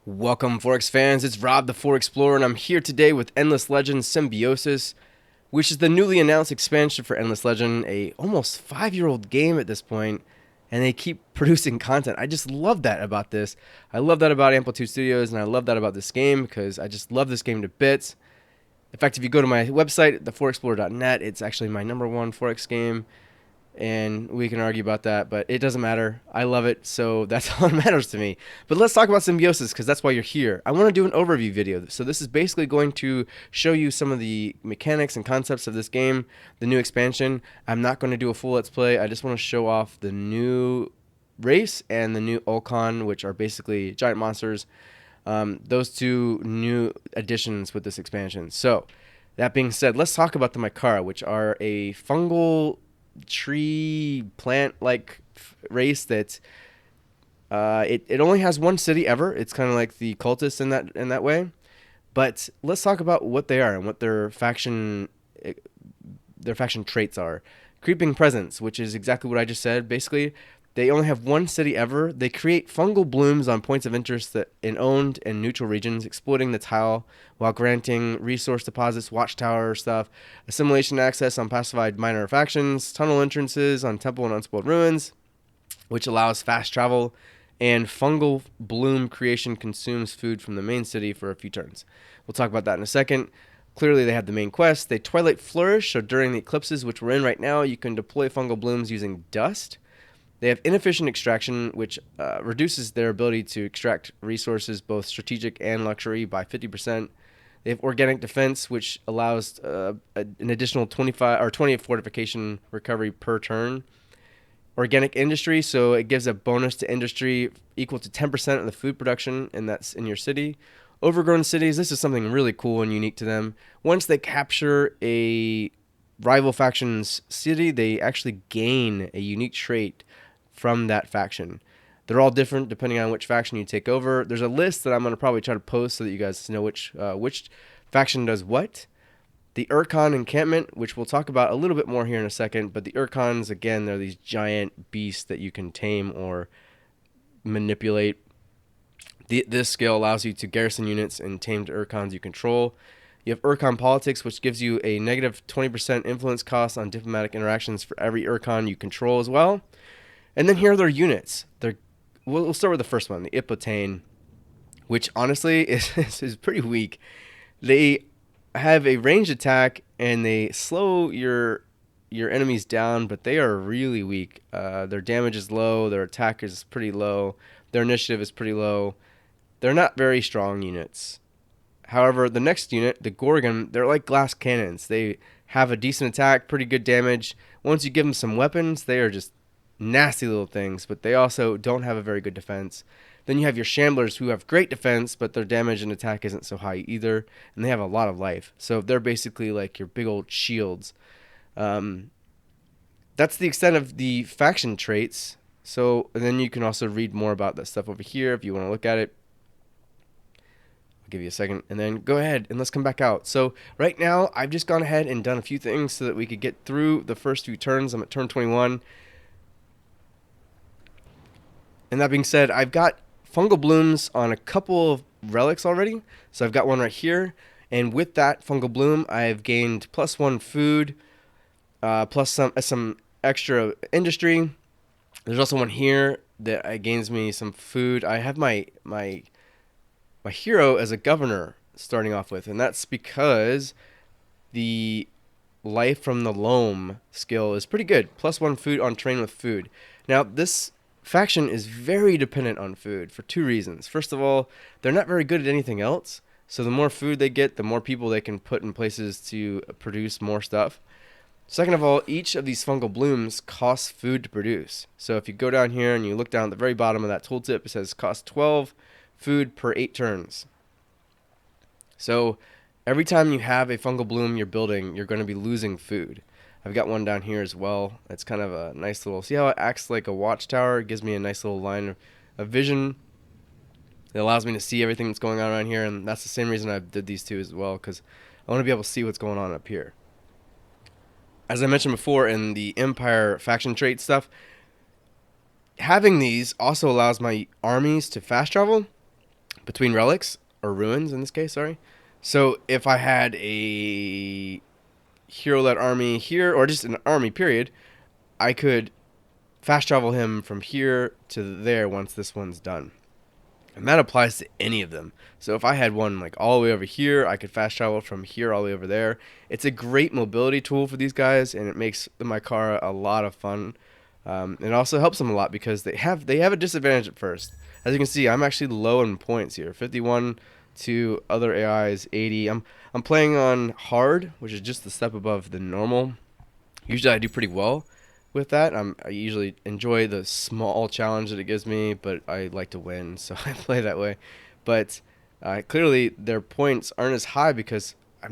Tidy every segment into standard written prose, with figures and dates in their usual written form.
Welcome, Forex fans. It's Rob the Forex Explorer, and I'm here today with Endless Legend Symbiosis, which is the newly announced expansion for Endless Legend, a almost 5-year-old game at this point, and they keep producing content. I just love that about this. I love that about Amplitude Studios, and I love that about this game because I just love this game to bits. In fact, if you go to my website, theforexplorer.net, it's actually my #1 Forex game. And we can argue about that, but it doesn't matter. I love it, so that's all that matters to me. But let's talk about Symbiosis, because that's why you're here. I want to do an overview video. So this is basically going to show you some of the mechanics and concepts of this game, the new expansion. I'm not going to do a full Let's Play. I just want to show off the new race and the new Olkhon, which are basically giant monsters. Those two new additions with this expansion. So that being said, let's talk about the Makara, which are a fungal tree plant like race that it only has one city ever. It's kind of like the cultists in that way. But let's talk about what they are and what their faction traits are. Creeping presence, which is exactly what I just said. Basically, they only have one city ever. They create fungal blooms on points of interest that in owned and neutral regions, exploiting the tile while granting resource deposits, watchtower stuff, assimilation access on pacified minor factions, tunnel entrances on temple and unspoiled ruins, which allows fast travel, and fungal bloom creation consumes food from the main city for a few turns. We'll talk about that in a second. Clearly, they have the main quest. They Twilight Flourish, so during the eclipses, which we're in right now, you can deploy fungal blooms using dust. They have inefficient extraction, which reduces their ability to extract resources, both strategic and luxury, by 50%. They have organic defense, which allows an additional 25 or 20 fortification recovery per turn. Organic industry, so it gives a bonus to industry equal to 10% of the food production, and that's in your city. Overgrown cities, this is something really cool and unique to them. Once they capture a rival faction's city, they actually gain a unique trait from that faction. They're all different depending on which faction you take over. There's a list that I'm going to probably try to post so that you guys know which faction does what. The Ulkan encampment, which we'll talk about a little bit more here in a second, but the Ulkans, again, they're these giant beasts that you can tame or manipulate. This skill allows you to garrison units and tamed Ulkans you control. You have Ulkan politics, which gives you a negative 20% influence cost on diplomatic interactions for every Ulkan you control as well. And then here are their units. We'll start with the first one, the Ipotane, which honestly is pretty weak. They have a ranged attack and they slow your enemies down, but they are really weak. Their damage is low, their attack is pretty low, their initiative is pretty low. They're not very strong units. However, the next unit, the Gorgon, they're like glass cannons. They have a decent attack, pretty good damage. Once you give them some weapons, they are just nasty little things, but they also don't have a very good defense. Then you have your Shamblers, who have great defense, but their damage and attack isn't so high either, and they have a lot of life. So they're basically like your big old shields. That's the extent of the faction traits. So then you can also read more about that stuff over here if you want to look at it. I'll give you a second, and then go ahead and let's come back out. So right now, I've just gone ahead and done a few things so that we could get through the first few turns. I'm at turn 21. And that being said, I've got fungal blooms on a couple of relics already. So I've got one right here. And with that fungal bloom, I've gained +1 food, plus some extra industry. There's also one here that gains me some food. I have my hero as a governor starting off with. And that's because the life from the loam skill is pretty good. +1 food on train with food. Now, this faction is very dependent on food for 2 reasons. First of all, they're not very good at anything else. So the more food they get, the more people they can put in places to produce more stuff. Second of all, each of these fungal blooms costs food to produce. So if you go down here and you look down at the very bottom of that tooltip, it says cost 12 food per 8 turns. So every time you have a fungal bloom you're building, you're going to be losing food. I've got one down here as well. It's kind of a nice little, see how it acts like a watchtower? It gives me a nice little line of vision. It allows me to see everything that's going on around here, and that's the same reason I did these two as well, because I want to be able to see what's going on up here. As I mentioned before in the Empire faction trait stuff, having these also allows my armies to fast travel, between relics or ruins in this case. Sorry. So if I had a hero-led army here, or just an army period, I could fast travel him from here to there once this one's done. And that applies to any of them. So if I had one like all the way over here, I could fast travel from here all the way over there. It's a great mobility tool for these guys, and it makes the Makara a lot of fun. It also helps them a lot because they have a disadvantage at first. As you can see, I'm actually low in points here. 51 to other AIs 80. I'm playing on hard, which is just the step above the normal. Usually I do pretty well with that. I usually enjoy the small challenge that it gives me, but I like to win, so I play that way. But clearly their points aren't as high because I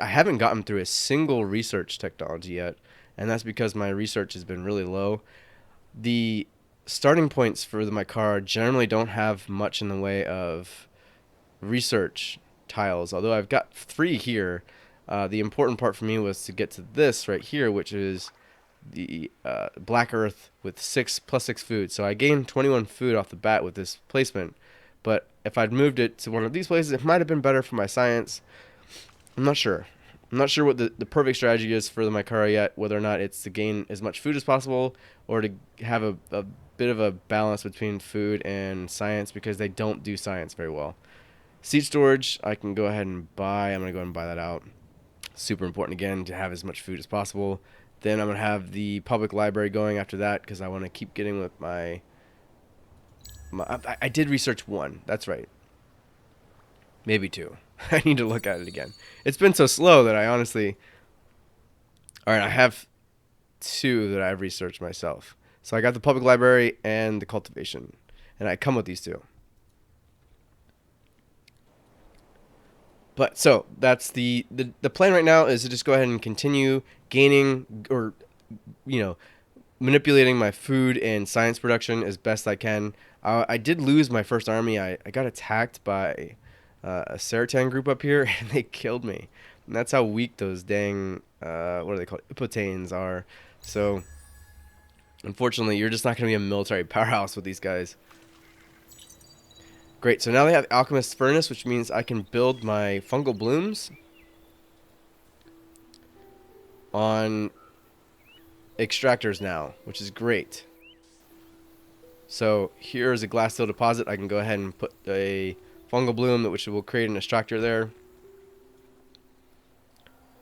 haven't gotten through a single research technology yet, and that's because my research has been really low. The starting points for the Makara generally don't have much in the way of research tiles, although I've got 3 here. The important part for me was to get to this right here, which is the black earth with 6 + 6 food. So I gained 21 food off the bat with this placement, but if I'd moved it to one of these places, it might have been better for my science. I'm not sure. I'm not sure what the perfect strategy is for the Makara yet, whether or not it's to gain as much food as possible or to have a bit of a balance between food and science, because they don't do science very well. Seed storage, I can go ahead and buy. I'm going to go ahead and buy that out. Super important, again, to have as much food as possible. Then I'm going to have the public library going after that because I want to keep getting with my I did research 1. That's right. Maybe 2. I need to look at it again. It's been so slow that I honestly... Alright, I have 2 that I've researched myself. So I got the public library and the cultivation. And I come with these 2. But so that's the plan right now, is to just go ahead and continue gaining, or manipulating my food and science production as best I can. I did lose my first army. I got attacked by a Saratan group up here, and they killed me. And that's how weak those dang what are they called, Ipotanes are. So unfortunately, you're just not going to be a military powerhouse with these guys. Great, so now they have Alchemist's Furnace, which means I can build my fungal blooms on extractors now, which is great. So here's a glass steel deposit. I can go ahead and put a fungal bloom, which will create an extractor there.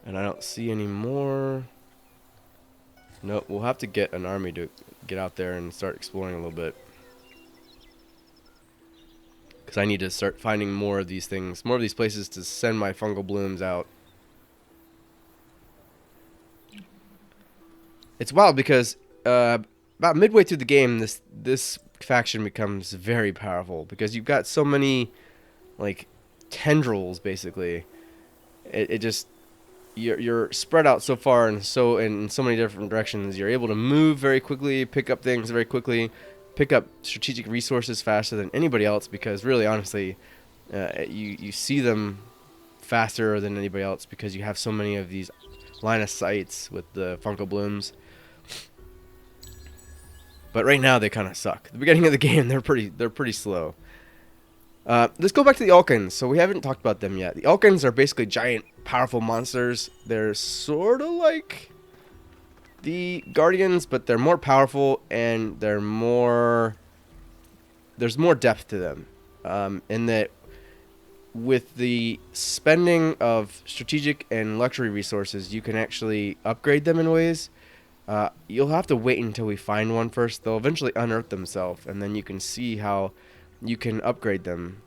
And I don't see any more. No, we'll have to get an army to get out there and start exploring a little bit. Because I need to start finding more of these things, more of these places to send my fungal blooms out. It's wild because about midway through the game, this faction becomes very powerful because you've got so many like tendrils basically. It just you're spread out so far and so in so many different directions. You're able to move very quickly, pick up things very quickly, pick up strategic resources faster than anybody else, because really honestly you see them faster than anybody else because you have so many of these line of sights with the fungal blooms. But right now they kind of suck. At the beginning of the game they're pretty slow. Let's go back to the Ulkans. So we haven't talked about them yet. The Ulkans are basically giant powerful monsters. They're sort of like the Guardians, but they're more powerful and there's more depth to them. In that with the spending of strategic and luxury resources, you can actually upgrade them in ways. You'll have to wait until we find one first. They'll eventually unearth themselves, and then you can see how you can upgrade them.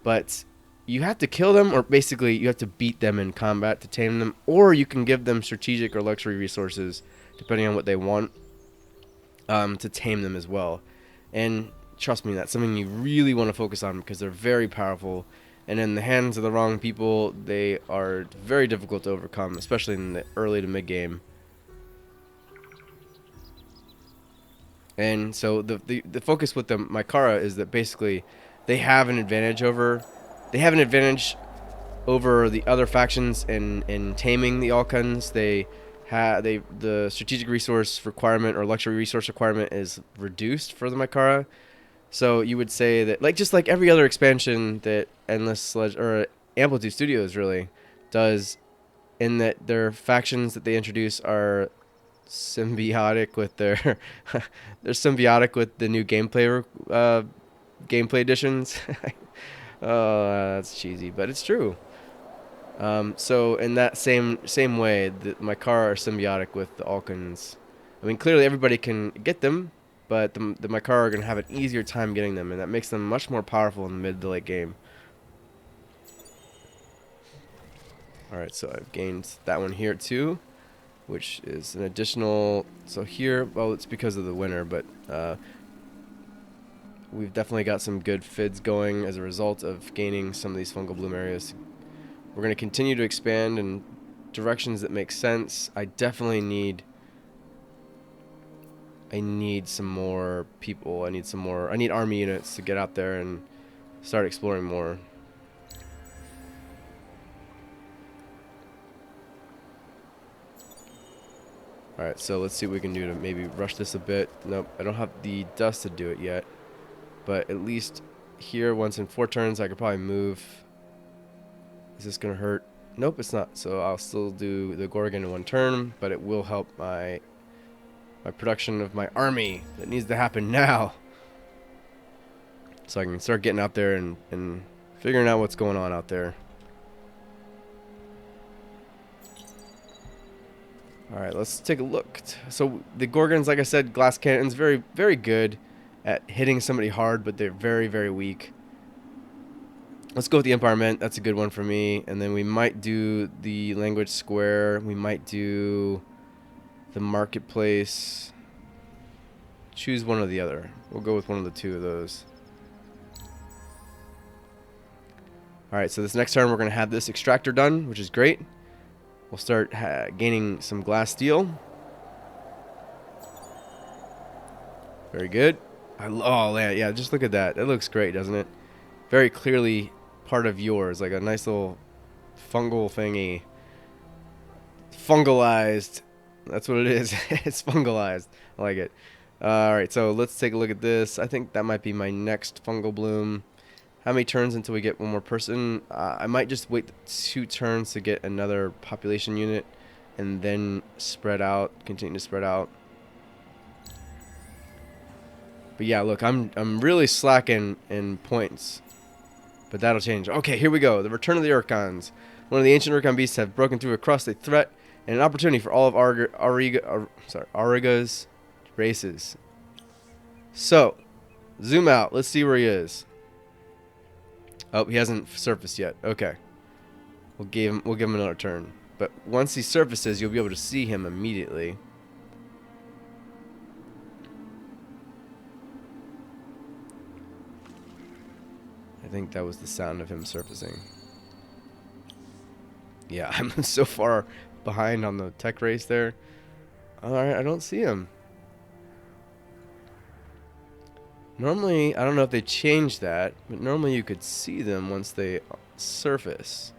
But you have to kill them, or basically you have to beat them in combat to tame them, or you can give them strategic or luxury resources, depending on what they want, to tame them as well. And trust me, that's something you really want to focus on because they're very powerful. And in the hands of the wrong people, they are very difficult to overcome, especially in the early to mid game. And so the focus with the Makara is that basically they have an advantage over the other factions in taming the Olkhans. The strategic resource requirement or luxury resource requirement is reduced for the Makara. So you would say that, like, just like every other expansion that Endless Sledge or Amplitude Studios really does, in that their factions that they introduce are symbiotic with their they're symbiotic with the new gameplay additions. Oh, that's cheesy, but it's true. So in that same way, the Makara are symbiotic with the Ulkans. I mean, clearly everybody can get them, but the Makara are going to have an easier time getting them, and that makes them much more powerful in the mid to late game. Alright, so I've gained that one here too, which is an additional... So here, well, it's because of the winter, but we've definitely got some good fids going as a result of gaining some of these fungal bloom areas. We're going to continue to expand in directions that make sense. I definitely need... I need some more people. I need army units to get out there and start exploring more. Alright, so let's see what we can do to maybe rush this a bit. Nope, I don't have the dust to do it yet. But at least here, once in 4 turns, I could probably move. Is this going to hurt? Nope, it's not. So I'll still do the Gorgon in 1 turn, but it will help my production of my army that needs to happen now. So I can start getting out there and figuring out what's going on out there. Alright, let's take a look. So the Gorgons, like I said, glass cannons, very, very good at hitting somebody hard, but they're very, very weak. Let's go with the Empire Mint. That's a good one for me. And then we might do the Language Square. We might do the Marketplace. Choose one or the other. We'll go with one of the 2 of those. Alright, so this next turn we're going to have this Extractor done, which is great. We'll start gaining some glass steel. Very good. Oh, yeah, just look at that. It looks great, doesn't it? Very clearly part of yours, like a nice little fungal thingy. Fungalized. That's what it is. It's fungalized. I like it. Alright, so let's take a look at this. I think that might be my next fungal bloom. How many turns until we get one more person? I might just wait 2 turns to get another population unit and then spread out, continue to spread out. But yeah, look, I'm really slacking in points. But that'll change. Okay, here we go. The return of the Ulkans. One of the ancient Urkan beasts have broken through across a threat and an opportunity for all of Auriga's races. So, zoom out. Let's see where he is. Oh, he hasn't surfaced yet. Okay. We'll give him another turn. But once he surfaces, you'll be able to see him immediately. I think that was the sound of him surfacing. Yeah, I'm so far behind on the tech race there. Alright, I don't see him. Normally, I don't know if they changed that, but normally you could see them once they surface.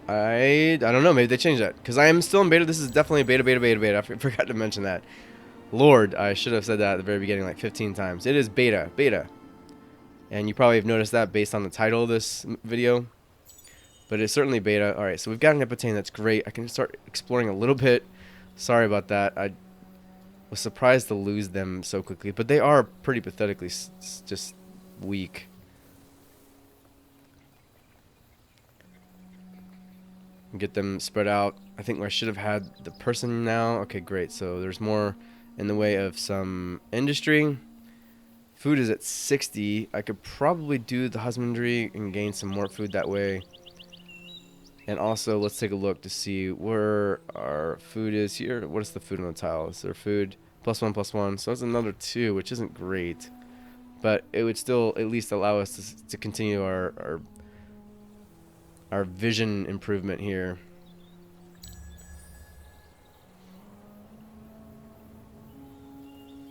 I don't know, maybe they changed that. Because I am still in beta. This is definitely beta. I forgot to mention that. Lord, I should have said that at the very beginning like 15 times. It is beta. And you probably have noticed that based on the title of this video. But it's certainly beta. Alright, so we've got an Epitane. That's great. I can start exploring a little bit. Sorry about that. I was surprised to lose them so quickly, but they are pretty pathetically just weak. Get them spread out. I think I should have had the person now. Okay, great. So there's more in the way of some industry. Food is at 60. I could probably do the husbandry and gain some more food that way. And also, let's take a look to see where our food is here. What is the food on the tile? Is there food? +1/+1. So that's another 2, which isn't great. But it would still at least allow us to continue our vision improvement here.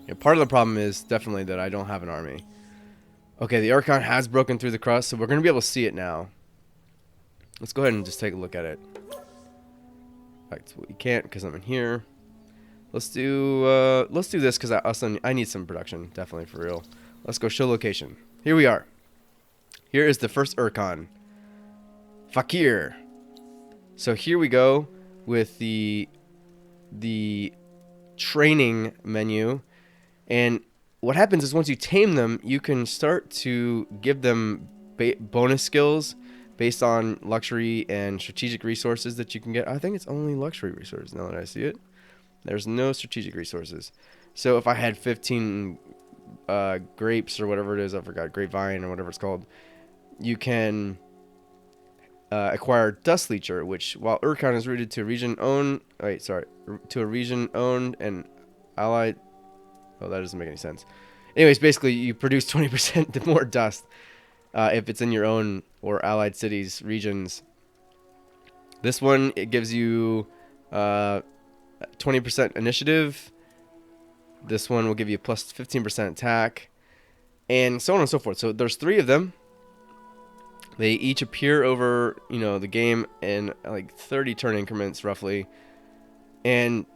Yeah, part of the problem is definitely that I don't have an army. Okay, the Ulkon has broken through the crust, so we're going to be able to see it now. Let's go ahead and just take a look at it. In fact, we can't because I'm in here. Let's do this because I need some production, definitely, for real. Let's go show location. Here we are. Here is the first Ulkan, Fakir. So here we go with the training menu, and what happens is once you tame them, you can start to give them bonus skills based on luxury and strategic resources that you can get. I think it's only luxury resources now that I see it. There's no strategic resources. So if I had 15 grapes or whatever it is, I forgot, grapevine or whatever it's called, you can acquire Dust Leecher, which while Ulkon is rooted to a region owned, to a region owned and allied. Oh, that doesn't make any sense. Anyways, basically you produce 20% more dust if it's in your own or allied cities, regions. This one, it gives you 20% initiative. This one will give you plus 15% attack, and so on and so forth. So there's 3 of them. They each appear over, the game in like 30 turn increments roughly. And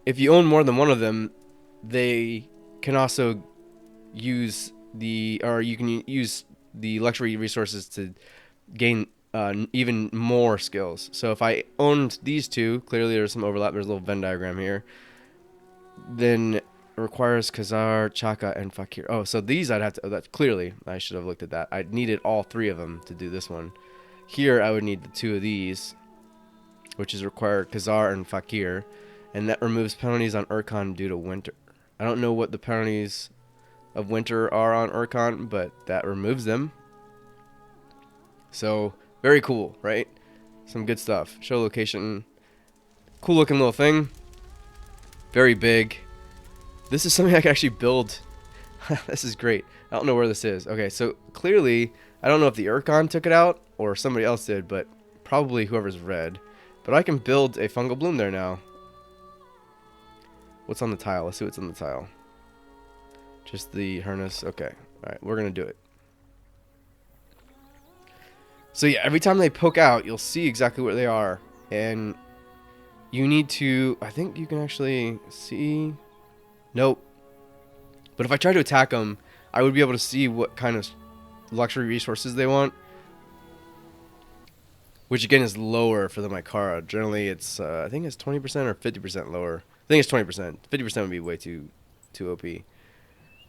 if you own more than one of them, they can also use you can use the luxury resources to gain even more skills. So if I owned these 2, clearly there's some overlap. There's a little Venn diagram here. Then it requires Khazar, Chaka, and Fakir. Oh, so these I'd have to. That clearly I should have looked at that. I needed all 3 of them to do this one. Here I would need the 2 of these, which is require Khazar and Fakir, and that removes penalties on Ulkon due to winter. I don't know what the penalties of winter are on Ulkon, but that removes them. So very cool, right? Some good stuff. Show location. Cool looking little thing. Very big. This is something I can actually build. This is great. I don't know where this is. Okay, so clearly, I don't know if the Ulkon took it out or somebody else did, but probably whoever's red. But I can build a fungal bloom there now. What's on the tile? Let's see what's on the tile. Just the harness. Okay. Alright, we're going to do it. So yeah, every time they poke out, you'll see exactly where they are. And you need to... I think you can actually see... Nope. But if I try to attack them, I would be able to see what kind of luxury resources they want. Which again is lower for the Makara. Generally it's, I think it's 20% or 50% lower. I think it's 20%. 50% would be way too OP.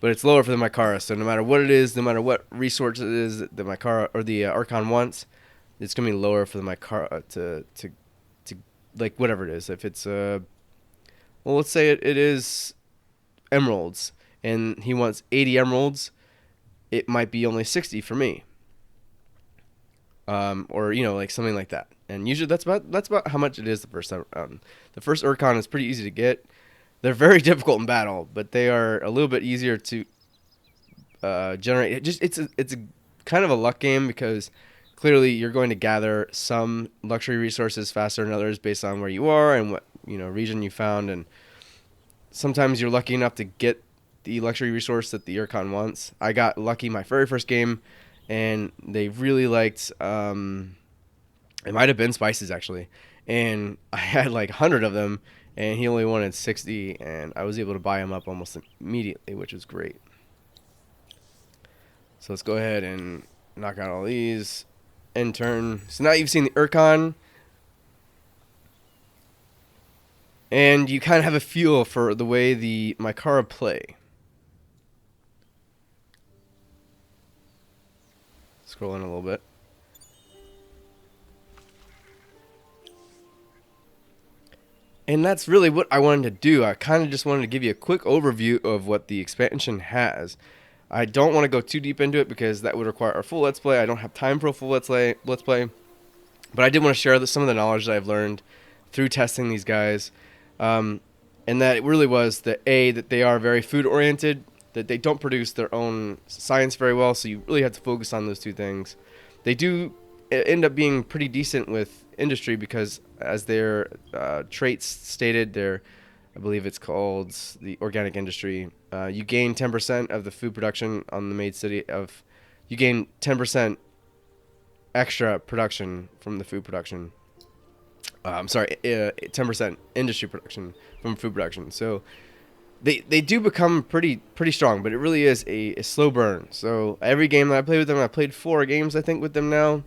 But it's lower for the Makara, so no matter what it is, no matter what resource it is that the Makara or the Ulkon wants, it's going to be lower for the Makara to like whatever it is. If it's, well, let's say it is emeralds, and he wants 80 emeralds, it might be only 60 for me. Or like something like that. And usually that's about how much it is the first time around. The first Ulkon is pretty easy to get. They're very difficult in battle, but they are a little bit easier to generate. It's a kind of a luck game because clearly you're going to gather some luxury resources faster than others based on where you are and what region you found. And sometimes you're lucky enough to get the luxury resource that the Ulkon wants. I got lucky my very first game, and they really liked. It might have been spices actually, and I had like 100 of them. And he only wanted 60, and I was able to buy him up almost immediately, which was great. So let's go ahead and knock out all these. End turn. So now you've seen the Ulkon. And you kind of have a feel for the way the Makara play. Scroll in a little bit. And that's really what I wanted to do. I kind of just wanted to give you a quick overview of what the expansion has. I don't want to go too deep into it because that would require a full Let's Play. I don't have time for a full Let's Play. But I did want to share some of the knowledge that I've learned through testing these guys. And that it really was that they are very food-oriented, that they don't produce their own science very well, so you really have to focus on those 2 things. They do end up being pretty decent with industry because as their traits stated, I believe it's called the organic industry, you gain 10% of the food production on the made city you gain 10% extra production from the food production. I'm sorry, 10% industry production from food production. So they do become pretty strong, but it really is a slow burn. So every game that I play with them, I played 4 games I think with them now,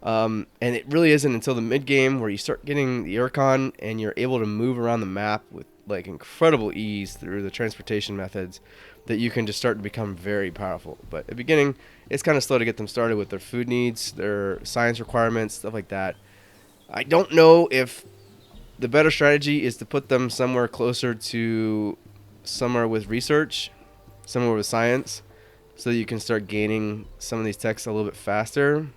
and it really isn't until the mid game where you start getting the Urkon and you're able to move around the map with like incredible ease through the transportation methods that you can just start to become very powerful. But at the beginning, it's kind of slow to get them started with their food needs, their science requirements, stuff like that. I don't know if the better strategy is to put them somewhere closer to somewhere with research, somewhere with science, so that you can start gaining some of these techs a little bit faster.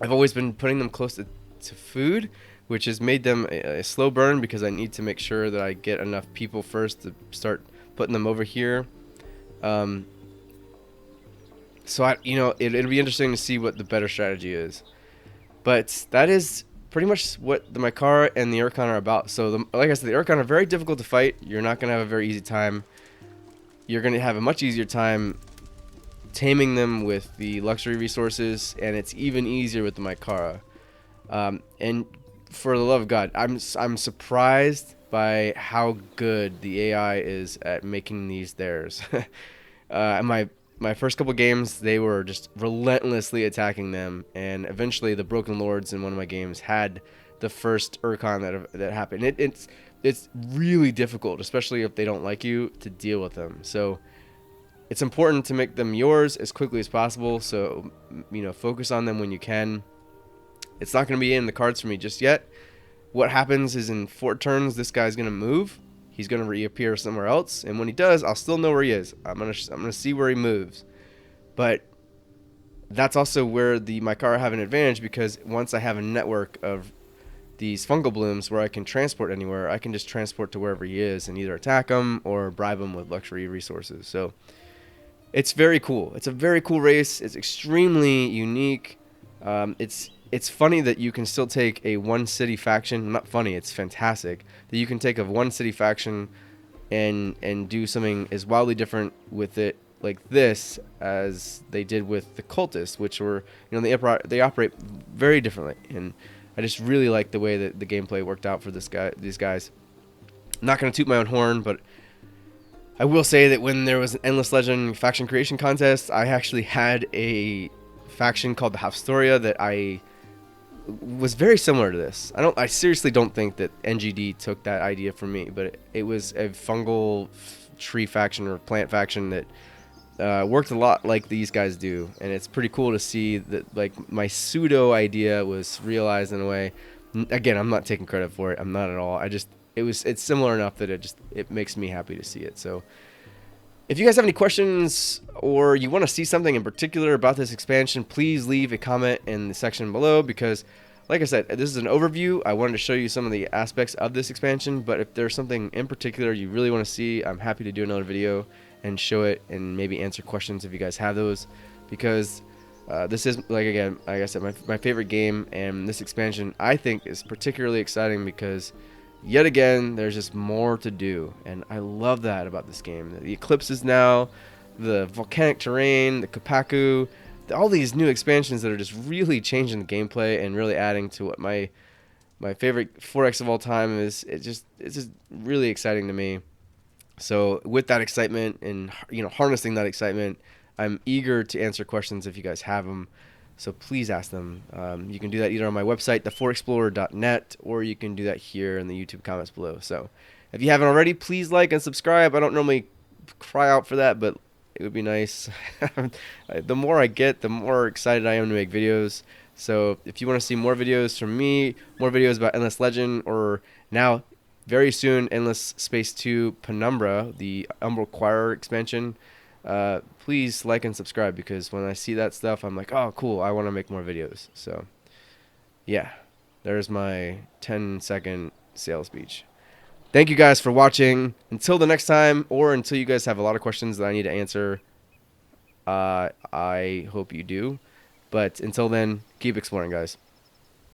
I've always been putting them close to food, which has made them a slow burn because I need to make sure that I get enough people first to start putting them over here. Um, so it'll be interesting to see what the better strategy is. But that is pretty much what the Makara and the Urkon are about. So, like I said, the Urkon are very difficult to fight. You're not going to have a very easy time. You're going to have a much easier time taming them with the luxury resources, and it's even easier with the Makara. And for the love of God, I'm surprised by how good the AI is at making these theirs. My first couple games, they were just relentlessly attacking them, and eventually the Broken Lords in one of my games had the first Urkon that happened. It's really difficult, especially if they don't like you, to deal with them. So it's important to make them yours as quickly as possible. So focus on them when you can. It's not going to be in the cards for me just yet. What happens is in 4 turns, this guy's going to move. He's going to reappear somewhere else, and when he does, I'll still know where he is. I'm gonna see where he moves. But that's also where the Makara have an advantage, because once I have a network of these fungal blooms where I can transport anywhere, I can just transport to wherever he is and either attack him or bribe him with luxury resources. So it's very cool. It's a very cool race. It's extremely unique. It's funny that you can still take a one city faction. Not funny, it's fantastic that you can take a one city faction and do something as wildly different with it like this as they did with the cultists, which were they operate very differently. And I just really like the way that the gameplay worked out for these guys. I'm not gonna toot my own horn, but I will say that when there was an Endless Legend faction creation contest, I actually had a faction called the Hafstoria that I was very similar to this. I seriously don't think that NGD took that idea from me, but it was a fungal tree faction or plant faction that worked a lot like these guys do, and it's pretty cool to see that like my pseudo idea was realized in a way. Again, I'm not taking credit for it. I'm not at all. It's similar enough that it makes me happy to see it. So if you guys have any questions or you want to see something in particular about this expansion, please leave a comment in the section below, because like I said, this is an overview. I wanted to show you some of the aspects of this expansion, but if there's something in particular you really want to see, I'm happy to do another video and show it and maybe answer questions if you guys have those, because this is, like I said, my favorite game, and this expansion I think is particularly exciting because yet again, there's just more to do, and I love that about this game. The eclipses now, the volcanic terrain, the Kapaku, all these new expansions that are just really changing the gameplay and really adding to what my favorite 4X of all time is. It's just really exciting to me. So with that excitement and harnessing that excitement, I'm eager to answer questions if you guys have them. So please ask them. You can do that either on my website, the4explorer.net, or you can do that here in the YouTube comments below. So if you haven't already, please like and subscribe. I don't normally cry out for that, but it would be nice. The more I get, the more excited I am to make videos. So if you want to see more videos from me, more videos about Endless Legend, or now very soon Endless Space 2 Penumbra, the Umbral Choir expansion, please like and subscribe, because when I see that stuff, I'm like, oh cool, I want to make more videos. So yeah, there's my 10-second sales speech. Thank you guys for watching. Until the next time, or until you guys have a lot of questions that I need to answer, I hope you do. But until then, keep exploring, guys.